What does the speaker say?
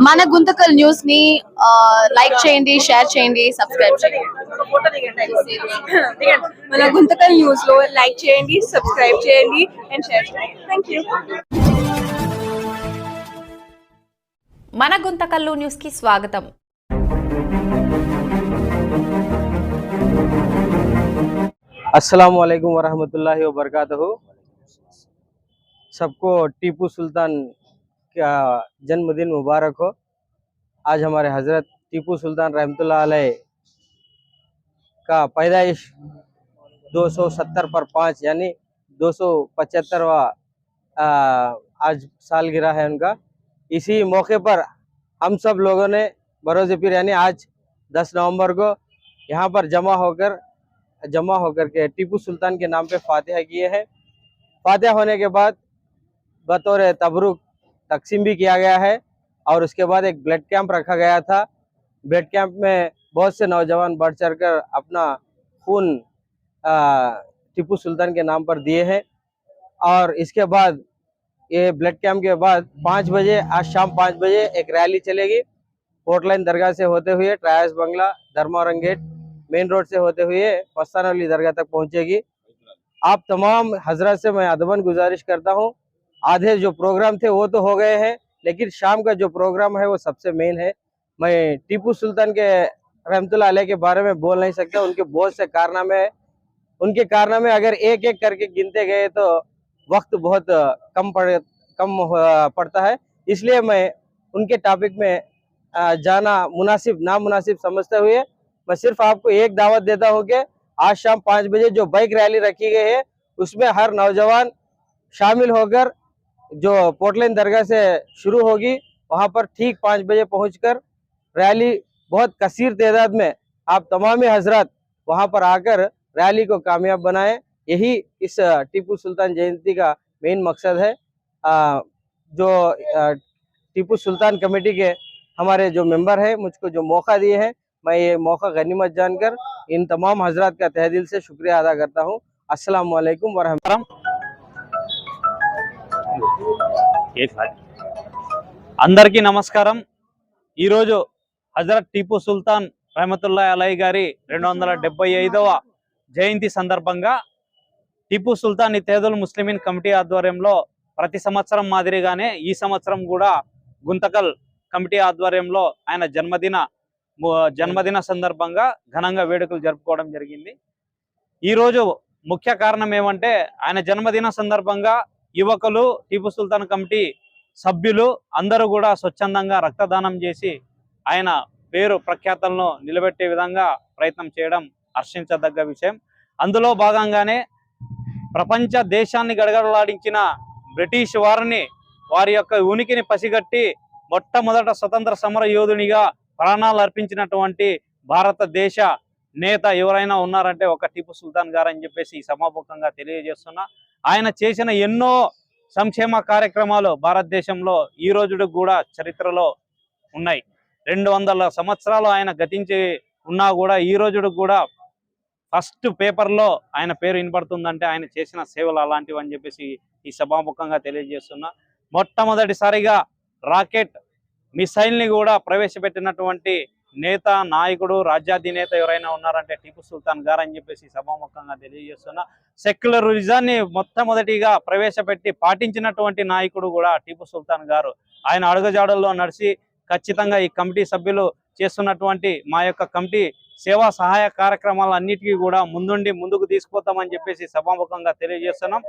మన గుంతకల్ న్యూస్ ని లైక్ చేయండి, షేర్ చేయండి, సబ్స్క్రైబ్ చేయండి. మన గుంతకల్ న్యూస్ లో లైక్ చేయండి, సబ్స్క్రైబ్ చేయండి అండ్ షేర్ చేయండి. థాంక్యూ. మన గుంతకల్లు న్యూస్ కి స్వాగతం. अस्सलाम वालेकुम वरहमतुल्लाहि वबरकातुहू। सबको टीपू सुल्तान का जन्मदिन मुबारक हो। आज हमारे हज़रत टीपू सुल्तान रहमतुल्लाह अलैह का पैदाइश 270 पर 5 यानी 275वां आज सालगिरह है उनका। इसी मौके पर हम सब लोगों ने बरोज़ पीर यानी आज 10 नवंबर को यहाँ पर जमा होकर के टीपू सुल्तान के नाम पे फातिहा किए हैं। फातिहा होने के बाद बतौर तबरुक तकसीम भी किया गया है और उसके बाद एक ब्लड कैंप रखा गया था। ब्लड कैंप में बहुत से नौजवान बढ़ चढ़ कर अपना खून टीपू सुल्तान के नाम पर दिए हैं। और इसके बाद ये ब्लड कैंप के बाद 5 बजे आज शाम 5 बजे एक रैली चलेगी। पोर्टलाइन दरगाह से होते हुए ट्रायस बंगला, धर्मावरम गेट, मेन रोड से होते हुए मस्तान अली दरगाह तक पहुंचेगी। आप तमाम हजरत से मैं अदबन गुजारिश करता हूं, आधे जो प्रोग्राम थे वो तो हो गए हैं, लेकिन शाम का जो प्रोग्राम है वो सबसे मेन है। मैं टीपू सुल्तान के रहमतुल्लाह अलैह के बारे में बोल नहीं सकता। उनके बहुत से कारनामे हैं। उनके कारनामे अगर एक एक करके गिनते गए तो वक्त बहुत कम पड़ता है। इसलिए मैं उनके टॉपिक में जाना मुनासिब नामुनासिब समझते हुए मैं सिर्फ आपको एक दावत देता हूँ कि आज शाम 5 बजे जो बाइक रैली रखी गई है उसमें हर नौजवान शामिल होकर जो पोर्टलाइन दरगाह से शुरू होगी वहाँ पर ठीक 5 बजे पहुँचकर रैली बहुत कसीर तादाद में आप तमाम हजरत वहाँ पर आकर रैली को कामयाब बनाएं। यही इस टीपू सुल्तान जयंती का मेन मकसद है। जो टीपू सुल्तान कमेटी के हमारे जो मेंबर हैं मुझको जो मौका दिए हैं, मैं ये मौका गनीमत जानकर इन तमाम हजरात का तहे दिल से शुक्रिया अदा करता हूँ। अस्सलाम वालेकुम वरहमतुल्लाह। అందరికీ నమస్కారం। ఈరోజు హజరత్ టీపూ సుల్తాన్ రహమతుల్లాహి అలైహి గారి 275వ జయంతి సందర్భంగా టీపూ సుల్తాన్ ఇత్తేహాదుల్ ముస్లిమీన్ కమిటీ ఆధ్వర్యంలో ప్రతి సంవత్సరం మాదిరిగానే ఈ సంవత్సరం కూడా గుంతకల్ కమిటీ ఆధ్వర్యంలో ఆయన జన్మదిన సందర్భంగా ఘనంగా వేడుకలు జరుపుకోవడం జరిగింది। ఈరోజు ముఖ్య కారణం ఏమంటే ఆయన జన్మదిన సందర్భంగా యువకులు టీపూ సుల్తాన్ కమిటీ సభ్యులు అందరూ కూడా స్వచ్ఛందంగా రక్తదానం చేసి ఆయన పేరు ప్రఖ్యాతలను నిలబెట్టే విధంగా ప్రయత్నం చేయడం హర్షించదగ్గ విషయం। అందులో భాగంగానే ప్రపంచ దేశాన్ని గడగడలాడించిన బ్రిటిష్ వారిని వారి యొక్క ఉనికిని పసిగట్టి మొట్టమొదట స్వతంత్ర సమర యోధునిగా ప్రాణాలు అర్పించినటువంటి భారతదేశ నేత ఎవరైనా ఉన్నారంటే ఒక టీపూ సుల్తాన్ గారు అని చెప్పేసి ఈ సమాపకంగా తెలియజేస్తున్నా। ఆయన చేసిన ఎన్నో సంక్షేమ కార్యక్రమాలు భారతదేశంలో ఈ రోజుకు కూడా చరిత్రలో ఉన్నాయి। 200 సంవత్సరాలు ఆయన గతించి ఉన్నా కూడా ఈ రోజుకు కూడా ఫస్ట్ పేపర్లో ఆయన పేరు వినపడుతుందంటే ఆయన చేసిన సేవలు అలాంటివి అని చెప్పేసి ఈ సభాముఖంగా తెలియజేస్తున్నా। మొట్టమొదటిసారిగా రాకెట్ మిసైల్ని కూడా ప్రవేశపెట్టినటువంటి నేత, నాయకుడు, రాజ్యాధినేత ఎవరైనా ఉన్నారంటే టీపూ సుల్తాన్ గారు అని చెప్పేసి సభాముఖంగా తెలియజేస్తున్నా। సెక్యులరిజాన్ని మొట్టమొదటిగా ప్రవేశపెట్టి పాటించినటువంటి నాయకుడు కూడా టీపూ సుల్తాన్ గారు। ఆయన అడుగుజాడల్లో నడిచి ఖచ్చితంగా ఈ కమిటీ సభ్యులు చేస్తున్నటువంటి మా యొక్క కమిటీ సేవా సహాయ కార్యక్రమాలన్నిటికీ కూడా ముందుకు తీసుకుపోతామని చెప్పేసి సభాముఖంగా తెలియజేస్తున్నాం।